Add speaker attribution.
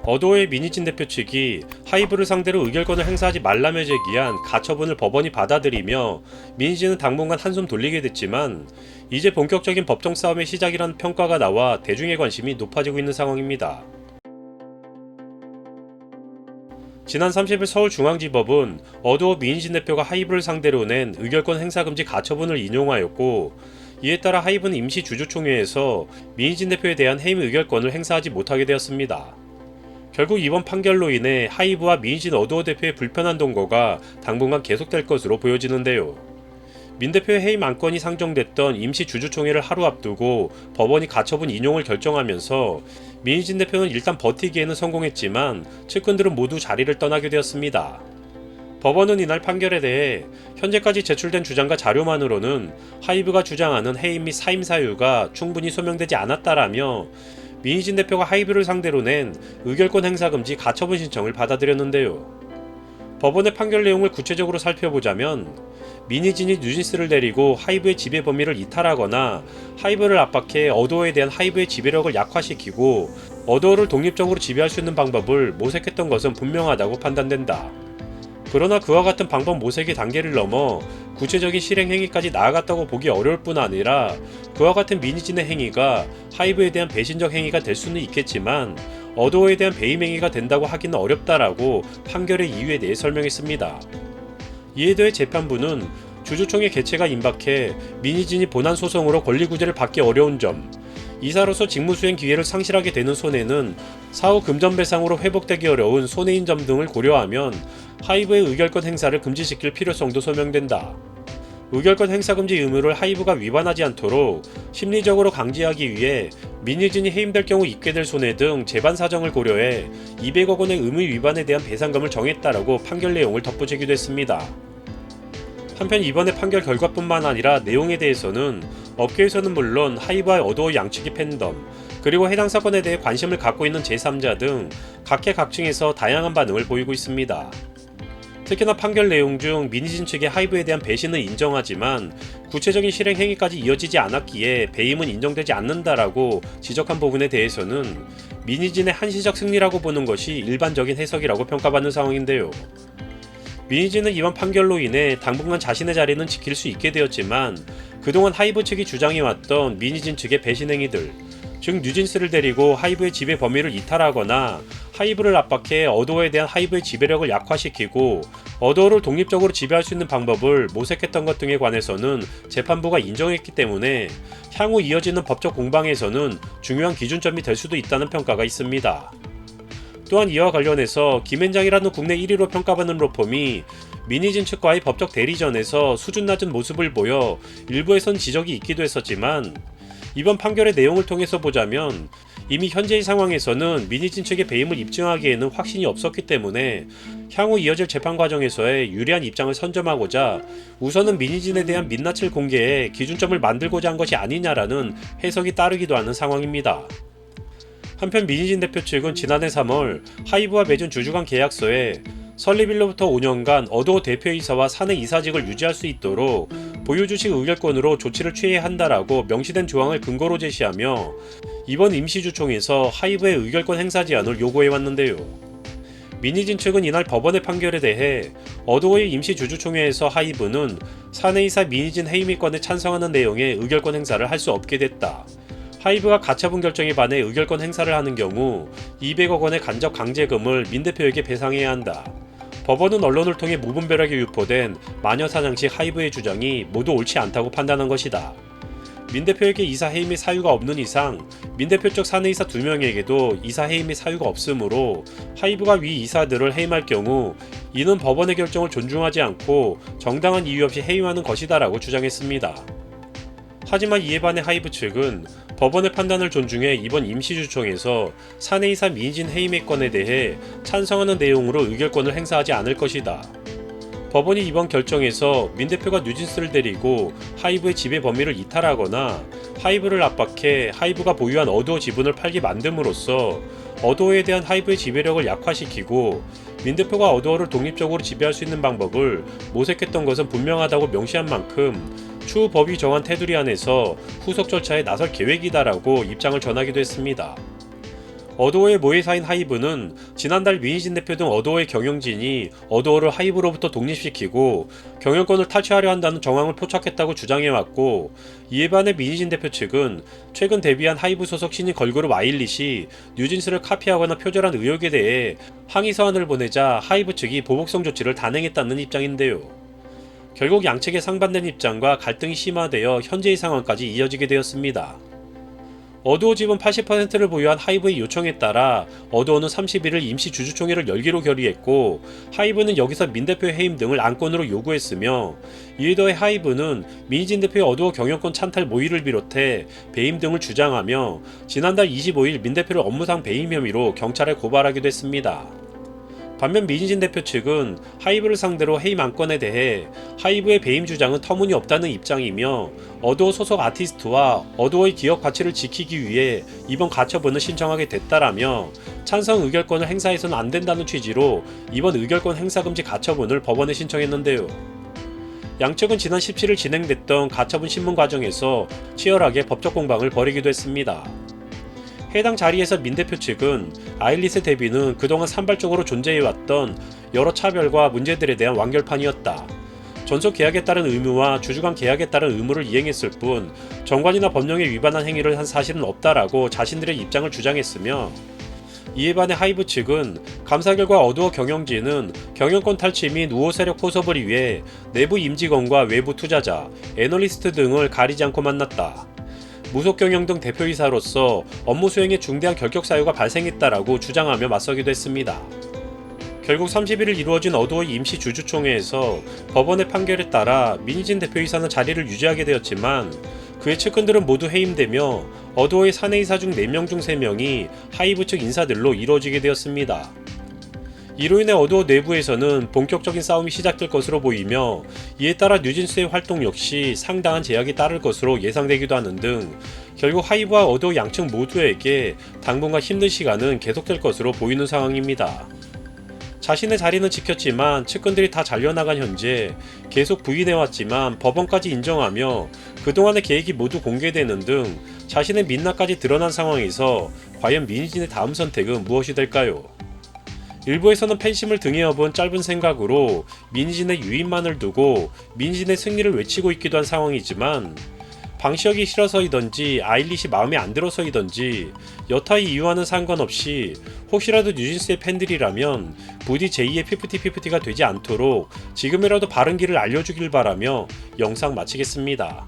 Speaker 1: 어도어의 민희진 대표 측이 하이브를 상대로 의결권을 행사하지 말라며 제기한 가처분을 법원이 받아들이며 민희진은 당분간 한숨 돌리게 됐지만 이제 본격적인 법정 싸움의 시작이라는 평가가 나와 대중의 관심이 높아지고 있는 상황입니다. 지난 30일 서울중앙지법은 어도어 민희진 대표가 하이브를 상대로 낸 의결권 행사 금지 가처분을 인용하였고, 이에 따라 하이브는 임시 주주총회에서 민희진 대표에 대한 해임 의결권을 행사하지 못하게 되었습니다. 결국 이번 판결로 인해 하이브와 민희진 어도어 대표의 불편한 동거가 당분간 계속될 것으로 보여지는데요. 민 대표의 해임 안건이 상정됐던 임시 주주총회를 하루 앞두고 법원이 가처분 인용을 결정하면서 민희진 대표는 일단 버티기에는 성공했지만 측근들은 모두 자리를 떠나게 되었습니다. 법원은 이날 판결에 대해 현재까지 제출된 주장과 자료만으로는 하이브가 주장하는 해임 및 사임 사유가 충분히 소명되지 않았다라며 민희진 대표가 하이브를 상대로 낸 의결권 행사 금지 가처분 신청을 받아들였는데요. 법원의 판결 내용을 구체적으로 살펴보자면 민희진이 뉴진스를 데리고 하이브의 지배 범위를 이탈하거나 하이브를 압박해 어도어에 대한 하이브의 지배력을 약화시키고 어도어를 독립적으로 지배할 수 있는 방법을 모색했던 것은 분명하다고 판단된다. 그러나 그와 같은 방법 모색의 단계를 넘어 구체적인 실행 행위까지 나아갔다고 보기 어려울 뿐 아니라 그와 같은 민희진의 행위가 하이브에 대한 배신적 행위가 될 수는 있겠지만 어도어에 대한 배임 행위가 된다고 하기는 어렵다라고 판결의 이유에 대해 설명했습니다. 이에 대해 재판부는 주주총회 개최가 임박해 민희진이 본안 소송으로 권리구제를 받기 어려운 점, 이사로서 직무수행 기회를 상실하게 되는 손해는 사후 금전배상으로 회복되기 어려운 손해인 점 등을 고려하면 하이브의 의결권 행사를 금지시킬 필요성도 소명된다. 의결권 행사 금지 의무를 하이브가 위반하지 않도록 심리적으로 강제하기 위해 민희진이 해임될 경우 입게 될 손해 등 재반 사정을 고려해 200억 원의 의무 위반에 대한 배상금을 정했다라고 판결 내용을 덧붙이기도 했습니다. 한편 이번의 판결 결과뿐만 아니라 내용에 대해서는 업계에서는 물론 하이브와 어도어 양측의 팬덤, 그리고 해당 사건에 대해 관심을 갖고 있는 제3자 등 각계각층에서 다양한 반응을 보이고 있습니다. 특히나 판결 내용 중 민희진 측의 하이브에 대한 배신은 인정하지만 구체적인 실행 행위까지 이어지지 않았기에 배임은 인정되지 않는다라고 지적한 부분에 대해서는 민희진의 한시적 승리라고 보는 것이 일반적인 해석이라고 평가받는 상황인데요. 민희진은 이번 판결로 인해 당분간 자신의 자리는 지킬 수 있게 되었지만 그동안 하이브 측이 주장해왔던 민희진 측의 배신 행위들, 즉 뉴진스를 데리고 하이브의 지배 범위를 이탈하거나 하이브를 압박해 어도어에 대한 하이브의 지배력을 약화시키고 어도어를 독립적으로 지배할 수 있는 방법을 모색했던 것 등에 관해서는 재판부가 인정했기 때문에 향후 이어지는 법적 공방에서는 중요한 기준점이 될 수도 있다는 평가가 있습니다. 또한 이와 관련해서 김앤장이라는 국내 1위로 평가받는 로펌이 민희진 측과의 법적 대리전에서 수준 낮은 모습을 보여 일부에선 지적이 있기도 했었지만 이번 판결의 내용을 통해서 보자면 이미 현재의 상황에서는 민희진 측의 배임을 입증하기에는 확신이 없었기 때문에 향후 이어질 재판 과정에서의 유리한 입장을 선점하고자 우선은 민희진에 대한 민낯을 공개해 기준점을 만들고자 한 것이 아니냐라는 해석이 따르기도 하는 상황입니다. 한편 민희진 대표 측은 지난해 3월 하이브와 맺은 주주간 계약서에 설립일로부터 5년간 어도어 대표이사와 사내 이사직을 유지할 수 있도록 보유주식 의결권으로 조치를 취해야 한다라고 명시된 조항을 근거로 제시하며 이번 임시주총에서 하이브의 의결권 행사 제한을 요구해왔는데요. 민희진 측은 이날 법원의 판결에 대해 어도어의 임시주주총회에서 하이브는 사내이사 민희진 해임권에 찬성하는 내용의 의결권 행사를 할 수 없게 됐다. 하이브가 가처분 결정에 반해 의결권 행사를 하는 경우 200억 원의 간접 강제금을 민 대표에게 배상해야 한다. 법원은 언론을 통해 무분별하게 유포된 마녀사냥식 하이브의 주장이 모두 옳지 않다고 판단한 것이다. 민 대표에게 이사 해임 및 사유가 없는 이상 민 대표 쪽 사내이사 2명에게도 이사 해임 및 사유가 없으므로 하이브가 위 이사들을 해임할 경우 이는 법원의 결정을 존중하지 않고 정당한 이유 없이 해임하는 것이다라고 주장했습니다. 하지만 이에 반해 하이브 측은 법원의 판단을 존중해 이번 임시주총에서 사내이사 민희진 해임의건에 대해 찬성하는 내용으로 의결권을 행사하지 않을 것이다. 법원이 이번 결정에서 민 대표가 뉴진스를 데리고 하이브의 지배 범위를 이탈하거나 하이브를 압박해 하이브가 보유한 어도어 지분을 팔게 만듦으로써 어도어에 대한 하이브의 지배력을 약화시키고 민 대표가 어도어를 독립적으로 지배할 수 있는 방법을 모색했던 것은 분명하다고 명시한 만큼 추후 법이 정한 테두리 안에서 후속 절차에 나설 계획이다라고 입장을 전하기도 했습니다. 어도어의 모회사인 하이브는 지난달 민희진 대표 등 어도어의 경영진이 어도어를 하이브로부터 독립시키고 경영권을 탈취하려 한다는 정황을 포착했다고 주장해왔고, 이에 반해 민희진 대표 측은 최근 데뷔한 하이브 소속 신인 걸그룹 아일릿이 뉴진스를 카피하거나 표절한 의혹에 대해 항의 서한을 보내자 하이브 측이 보복성 조치를 단행했다는 입장인데요. 결국 양측의 상반된 입장과 갈등이 심화되어 현재의 상황까지 이어지게 되었습니다. 어도어 지분 80%를 보유한 하이브의 요청에 따라 어도어는 31일 임시 주주총회를 열기로 결의했고, 하이브는 여기서 민 대표의 해임 등을 안건으로 요구했으며, 이에 더해 하이브는 민희진 대표의 어도어 경영권 찬탈 모의를 비롯해 배임 등을 주장하며 지난달 25일 민 대표를 업무상 배임 혐의로 경찰에 고발하기도 했습니다. 반면 민희진 대표 측은 하이브를 상대로 해임 안건에 대해 하이브의 배임 주장은 터무니없다는 입장이며, 어도어 소속 아티스트와 어도어의 기업 가치를 지키기 위해 이번 가처분을 신청하게 됐다라며 찬성 의결권을 행사해서는 안 된다는 취지로 이번 의결권 행사 금지 가처분을 법원에 신청했는데요. 양측은 지난 17일 진행됐던 가처분 신문 과정에서 치열하게 법적 공방을 벌이기도 했습니다. 해당 자리에서 민 대표 측은 아일릿의 데뷔는 그동안 산발적으로 존재해왔던 여러 차별과 문제들에 대한 완결판이었다. 전속 계약에 따른 의무와 주주간 계약에 따른 의무를 이행했을 뿐 정관이나 법령에 위반한 행위를 한 사실은 없다라고 자신들의 입장을 주장했으며, 이에 반해 하이브 측은 감사 결과 어도어 경영진은 경영권 탈취 및 우호 세력 포섭을 위해 내부 임직원과 외부 투자자, 애널리스트 등을 가리지 않고 만났다. 무속경영 등 대표이사로서 업무 수행에 중대한 결격 사유가 발생했다라고 주장하며 맞서기도 했습니다. 결국 31일 이루어진 어도어의 임시 주주총회에서 법원의 판결에 따라 민희진 대표이사는 자리를 유지하게 되었지만, 그의 측근들은 모두 해임되며 어도어의 사내이사 중 4명 중 3명이 하이브 측 인사들로 이루어지게 되었습니다. 이로 인해 어도어 내부에서는 본격적인 싸움이 시작될 것으로 보이며, 이에 따라 뉴진스의 활동 역시 상당한 제약이 따를 것으로 예상되기도 하는 등 결국 하이브와 어도어 양측 모두에게 당분간 힘든 시간은 계속될 것으로 보이는 상황입니다. 자신의 자리는 지켰지만 측근들이 다 잘려나간 현재 계속 부인해왔지만 법원까지 인정하며 그동안의 계획이 모두 공개되는 등 자신의 민낯까지 드러난 상황에서 과연 민희진의 다음 선택은 무엇이 될까요? 일부에서는 팬심을 등에 업은 짧은 생각으로 민희진의 유인만을 두고 민희진의 승리를 외치고 있기도 한 상황이지만, 방시혁이 싫어서이던지 아일릿이 마음에 안 들어서이던지 여타의 이유와는 상관없이 혹시라도 뉴진스의 팬들이라면 부디 제2의 피프티피프티가 되지 않도록 지금이라도 바른 길을 알려주길 바라며 영상 마치겠습니다.